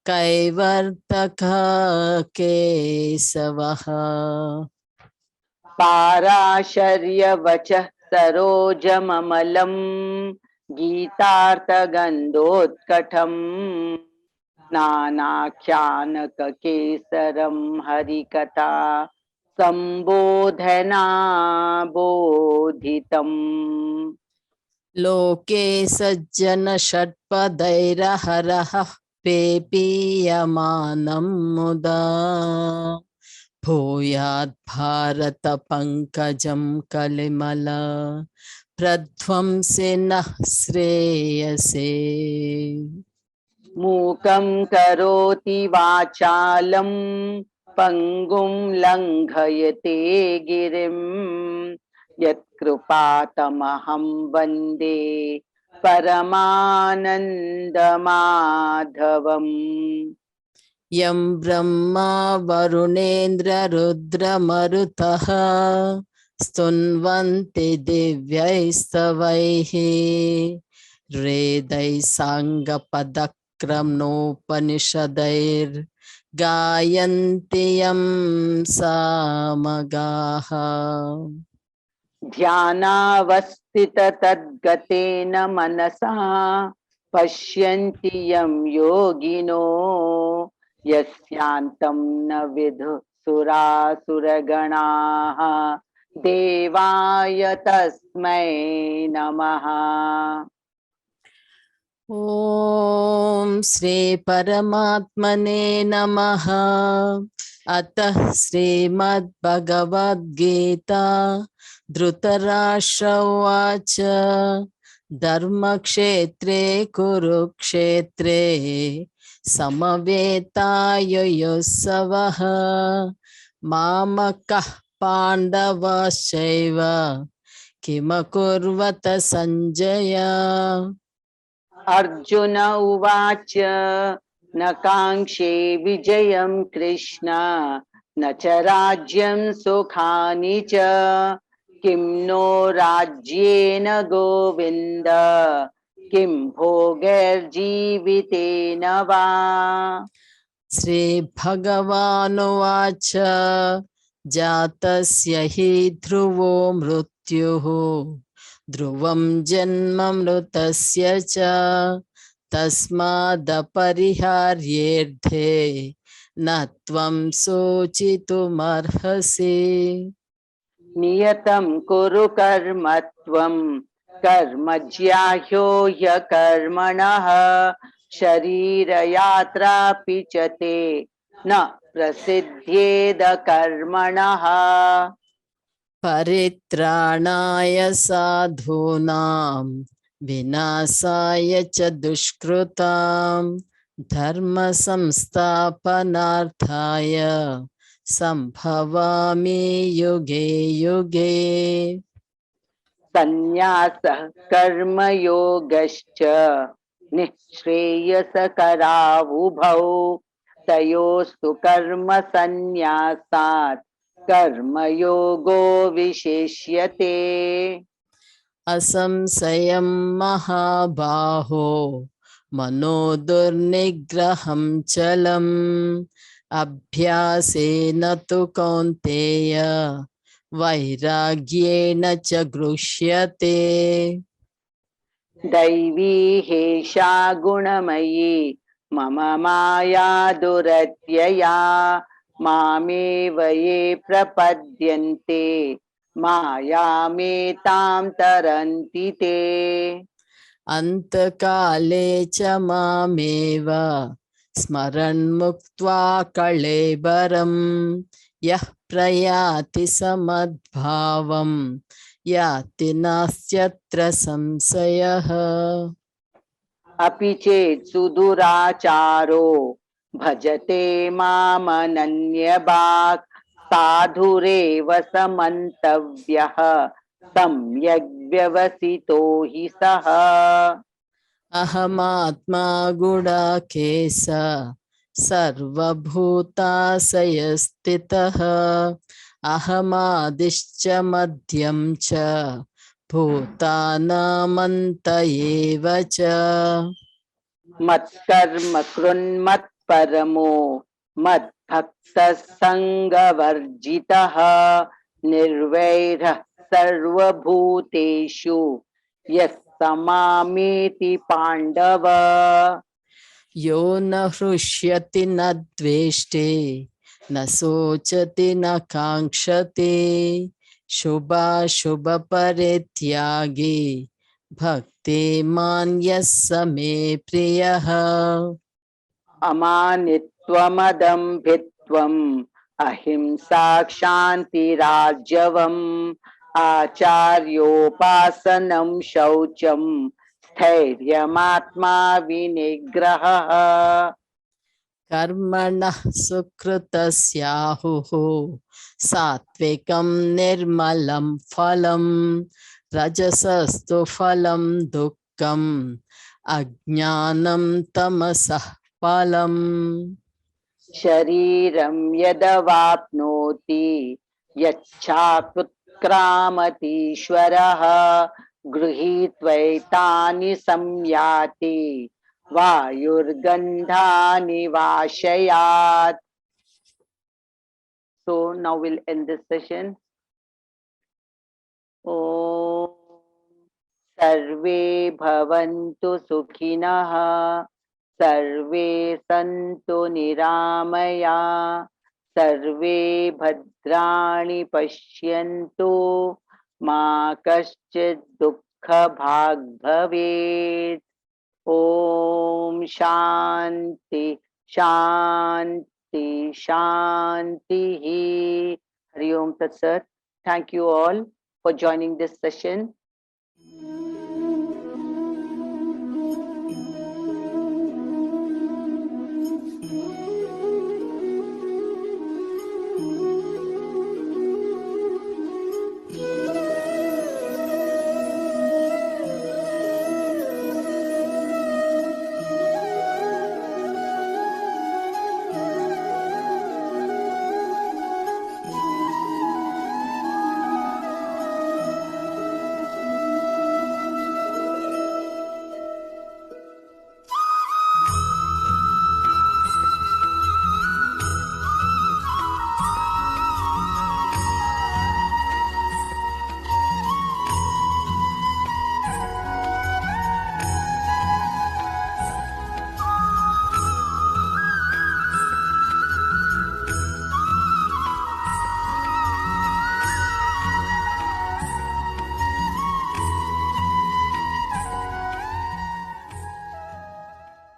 कैवर्तकः केशवः। पाराशर्यवचः सरोजममलं गीतार्थगन्धोत्कटं नानाख्यानककेसरं हरिकथा सम्बोधनाबोधितम्। लोके सज्जन षट्पदैरहरः पेपीयमानं मुदा भूयात् भारत पंकजं कलिमल प्रध्वंसिनः श्रेयसे। मूकं करोति वाचालं पंगुं लंघयते गिरिं यत्कृपातमहं वन्दे परमानन्दमाधवम् यं ब्रह्मा वरुणेन्द्ररुद्रमरुतः स्तुन्वन्ति दिव्यैस्तवैः वेदैः साङ्गपदक्रमोपनिषदैर्गायन्ति यं सामगाः ध्यानावस्थिततद्गतेन मनसा पश्यन्ति यं योगिनो यस्यान्तं न विदुः देवाय तस्मै नमः। ॐ श्री परमात्मने नमः। अतः श्रीमद्भगवद्गीता धृतराष्ट्र उवाच धर्मक्षेत्रे कुरुक्षेत्रे समवेतायुयुत्सवः मामकः पाण्डवाश्चैव किमकुर्वत सञ्जय। अर्जुन उवाच न काङ्क्षे विजयं कृष्ण न च राज्यं सुखानि च किं नो राज्येन गोविन्द किं भोगैर्जीवितेन वा। श्रीभगवानुवाच जातस्य हि ध्रुवो मृत्युः ध्रुवं जन्म मृतस्य च तस्मादपरिहार्येऽर्थे न त्वं शोचितुमर्हसि। नियतं कुरु कर्म त्वं कर्म ज्याह्यो ह्यकर्मणः शरीरयात्रापि च ते न प्रसिद्ध्येद कर्मणः। परित्राणाय साधूनां विनाशाय च दुष्कृतां धर्म संस्थापनार्थाय संभवामि युगे युगे। संन्यासः कर्मयोगश्च निःश्रेयसकरावुभौ तयोस्तु कर्म संन्यासात् कर्मयोगो विशिष्यते। असंशयं महाबाहो मनो दुर्निग्रहं चलम् अभ्यासेन तु कौन्तेय वैराग्येण च गृह्यते। दैवी हेषा गुणमयी मम माया दुरत्यया मामेव ये प्रपद्यन्ते मायामेतां तरन्ति ते। अन्तकाले च मामेव स्मरन् मुक्त्वा कळेबरं यः प्रयाति समद्भावं याति नास्त्यत्र संशयः। अपि चेत् सुदुराचारो भजते मामनन्यभाक् साधुरेव समन्तव्यः सम्यग् व्यवसितो हि सः। अहमात्मा गुडाकेश सर्वभूताशयस्थितः अहमादिश्च मध्यं च भूतानामन्त एव च। मत्कर्म कृन्मत्परमो मद्भक्तः सङ्गवर्जितः निर्वैरः सर्वभूतेषु यः स मामेति पाण्डव। यो न हृष्यति न द्वेष्टि न शोचति न काङ्क्षति शुभाशुभपरित्यागी भक्तिमान् यः स मे प्रियः। अमानित्वमदम्भित्वम् अहिंसा क्षान्तिरार्जवम् आचार्योपासनं शौचं स्थैर्यमात्मा विनिग्रहः। कर्मणः सुकृतस्याहुः सात्विकं निर्मलं फलं रजसस्तु फलं दुःखम् Shashvekam Ajnanam Tamasah Palam. Shariram yadavapnoti yachakutkramatishvaraha gृहीत्वैतानि samyati vayurgandhani vashayat. So now we'll end this session. Om Sarve Bhavantu Sukhinah Sarve Santu Niramaya Sarve Bhadrani Pashyantu Ma Kaschid Dukkha Bhag Bhavet. Om Shanti Shanti Shanti. Hari Om Tat Sat. Thank you all for joining this session.